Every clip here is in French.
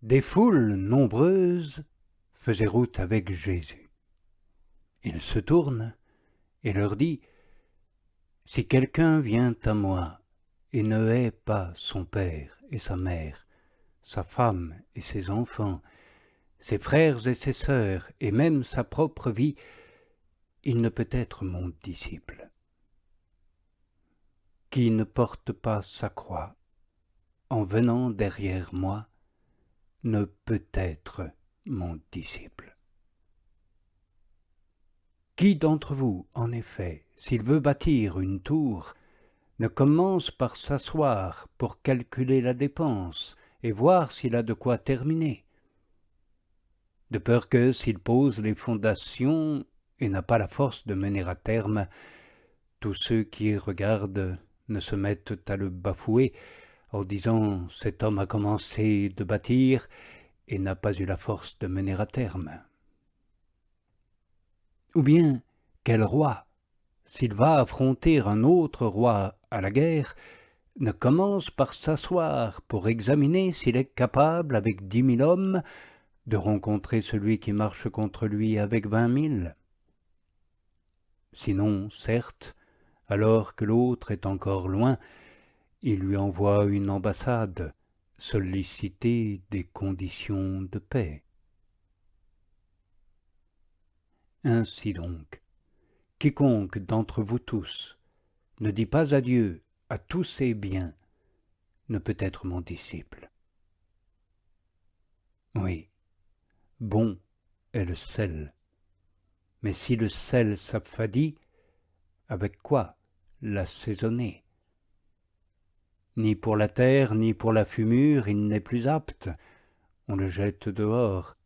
Des foules nombreuses faisaient route avec Jésus. Il se tourne et leur dit : « Si quelqu'un vient à moi et ne hait pas son père et sa mère, sa femme et ses enfants, ses frères et ses sœurs, et même sa propre vie, il ne peut être mon disciple. Qui ne porte pas sa croix en venant derrière moi ne peut être mon disciple. Qui d'entre vous, en effet, s'il veut bâtir une tour, ne commence par s'asseoir pour calculer la dépense et voir s'il a de quoi terminer, de peur que, s'il pose les fondations et n'a pas la force de mener à terme, tous ceux qui y regardent ne se mettent à le bafouer en disant « cet homme a commencé de bâtir et n'a pas eu la force de mener à terme ». Ou bien, quel roi, s'il va affronter un autre roi à la guerre, ne commence par s'asseoir pour examiner s'il est capable, avec 10 000 hommes, de rencontrer celui qui marche contre lui avec 20 000 ? Sinon, certes, alors que l'autre est encore loin, il lui envoie une ambassade, solliciter des conditions de paix. Ainsi donc, quiconque d'entre vous tous ne dit pas adieu à tous ses biens ne peut être mon disciple. Oui, bon est le sel, mais si le sel s'affadit, avec quoi l'assaisonner ? Ni pour la terre, ni pour la fumure, il n'est plus apte, on le jette dehors.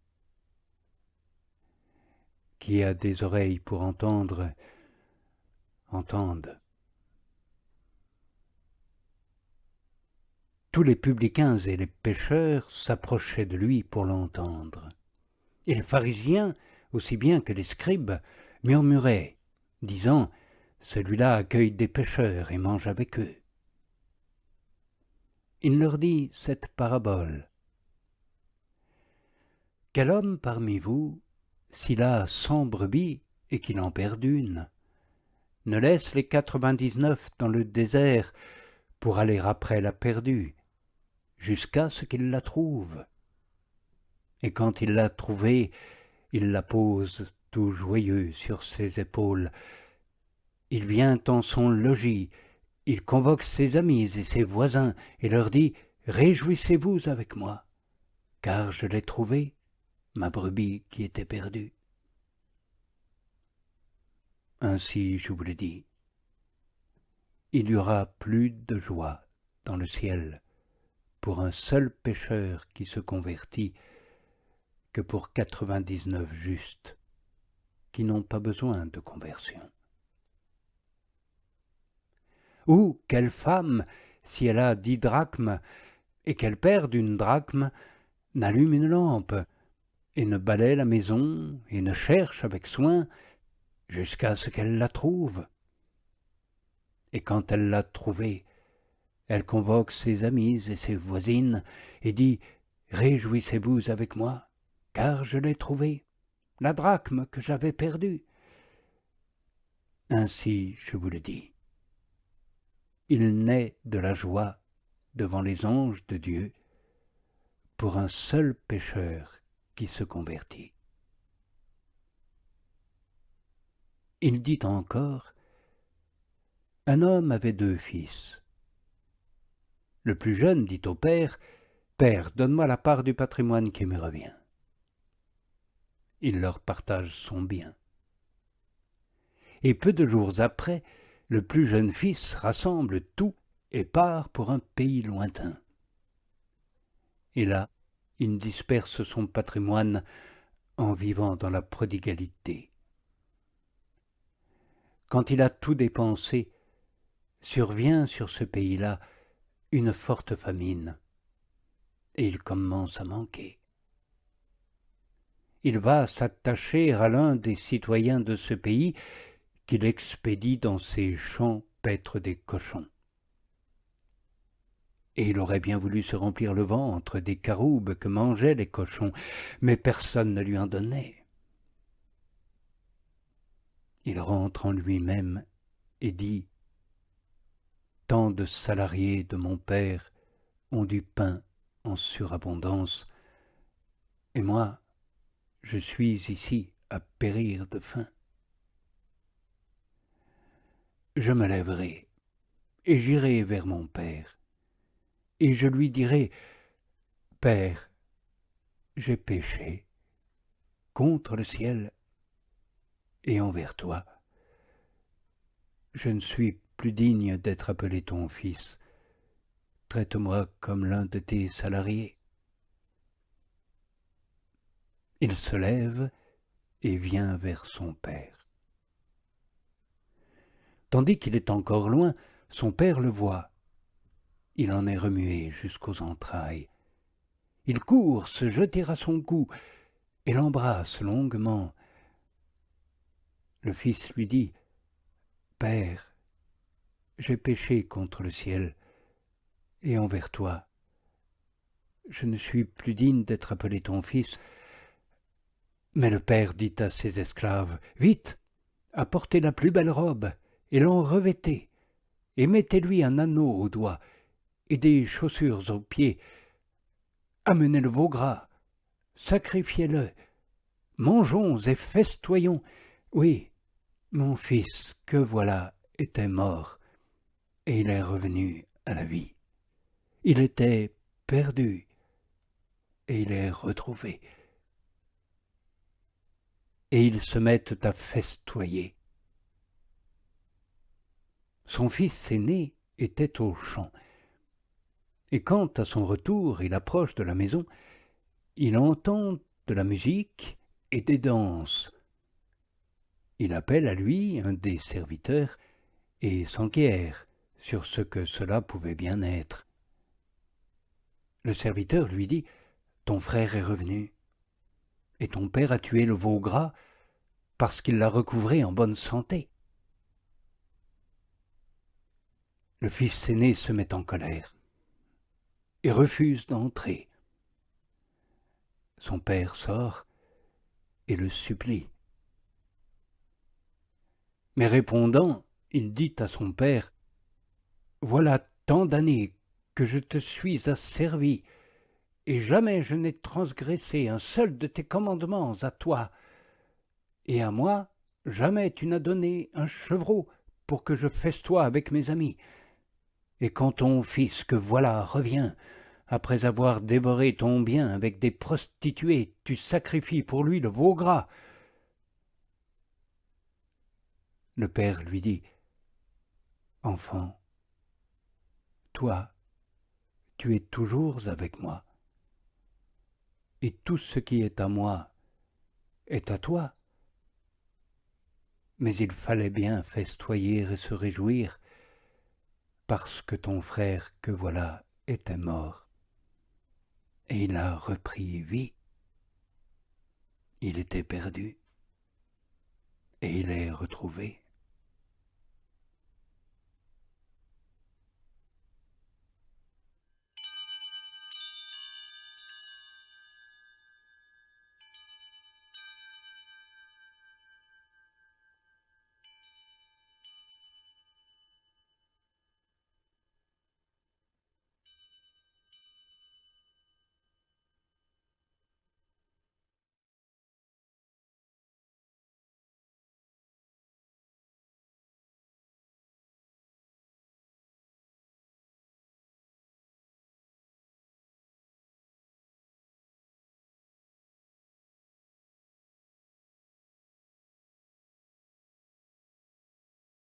Qui a des oreilles pour entendre, entende. Tous les publicains et les pécheurs s'approchaient de lui pour l'entendre. Et les pharisiens, aussi bien que les scribes, murmuraient, disant « Celui-là accueille des pécheurs et mange avec eux ». Il leur dit cette parabole. Quel homme parmi vous, s'il a 100 brebis et qu'il en perd une, ne laisse les 99 dans le désert pour aller après la perdue, jusqu'à ce qu'il la trouve. Et quand il l'a trouvée, il la pose tout joyeux sur ses épaules. Il vient en son logis, il convoque ses amis et ses voisins et leur dit « Réjouissez-vous avec moi, car je l'ai trouvée, ma brebis qui était perdue. » Ainsi, je vous le dis, il y aura plus de joie dans le ciel pour un seul pécheur qui se convertit que pour 99 justes qui n'ont pas besoin de conversion. Ou quelle femme, si elle a 10 drachmes et qu'elle perd une drachme, n'allume une lampe et ne balaie la maison et ne cherche avec soin jusqu'à ce qu'elle la trouve. Et quand elle l'a trouvée, elle convoque ses amis et ses voisines et dit « Réjouissez-vous avec moi, car je l'ai trouvée, la drachme que j'avais perdue. » Ainsi, je vous le dis, il naît de la joie devant les anges de Dieu pour un seul pécheur qui se convertit. Il dit encore, un homme avait 2 fils. Le plus jeune dit au père, « Père, donne-moi la part du patrimoine qui me revient. » Il leur partage son bien. Et peu de jours après, le plus jeune fils rassemble tout et part pour un pays lointain. Et là, il disperse son patrimoine en vivant dans la prodigalité. Quand il a tout dépensé, survient sur ce pays-là une forte famine, et il commence à manquer. Il va s'attacher à l'un des citoyens de ce pays qu'il expédie dans ses champs paître des cochons. et il aurait bien voulu se remplir le ventre des caroubes que mangeaient les cochons, mais personne ne lui en donnait. Il rentre en lui-même et dit « Tant de salariés de mon père ont du pain en surabondance, et moi, je suis ici à périr de faim. Je me lèverai et j'irai vers mon père, et je lui dirai « Père, j'ai péché contre le ciel et envers toi. Je ne suis plus digne d'être appelé ton fils. Traite-moi comme l'un de tes salariés. » Il se lève et vient vers son père. Tandis qu'il est encore loin, son père le voit. Il en est remué jusqu'aux entrailles. Il court se jeter à son cou et l'embrasse longuement. Le fils lui dit « Père, j'ai péché contre le ciel et envers toi. Je ne suis plus digne d'être appelé ton fils. » Mais le père dit à ses esclaves « Vite, apportez la plus belle robe et l'en revêtez, et mettez-lui un anneau au doigt et des chaussures aux pieds. Amenez le veau gras, sacrifiez-le, mangeons et festoyons. Oui, mon fils, que voilà, était mort, et il est revenu à la vie. Il était perdu, et il est retrouvé. » Et ils se mettent à festoyer. Son fils aîné était au champ, et quand, à son retour, il approche de la maison, il entend de la musique et des danses. Il appelle à lui un des serviteurs et s'enquiert sur ce que cela pouvait bien être. Le serviteur lui dit « Ton frère est revenu, et ton père a tué le veau gras parce qu'il l'a recouvré en bonne santé. » Le fils aîné se met en colère et refuse d'entrer. Son père sort et le supplie. Mais répondant, il dit à son père « Voilà tant d'années que je te suis asservi, et jamais je n'ai transgressé un seul de tes commandements à toi. Et à moi, jamais tu n'as donné un chevreau pour que je festoie avec mes amis. Et quand ton fils que voilà revient, après avoir dévoré ton bien avec des prostituées, tu sacrifies pour lui le veau gras. » Le père lui dit « Enfant, toi, tu es toujours avec moi, et tout ce qui est à moi est à toi. Mais il fallait bien festoyer et se réjouir, parce que ton frère que voilà était mort, et il a repris vie. Il était perdu, et il est retrouvé. »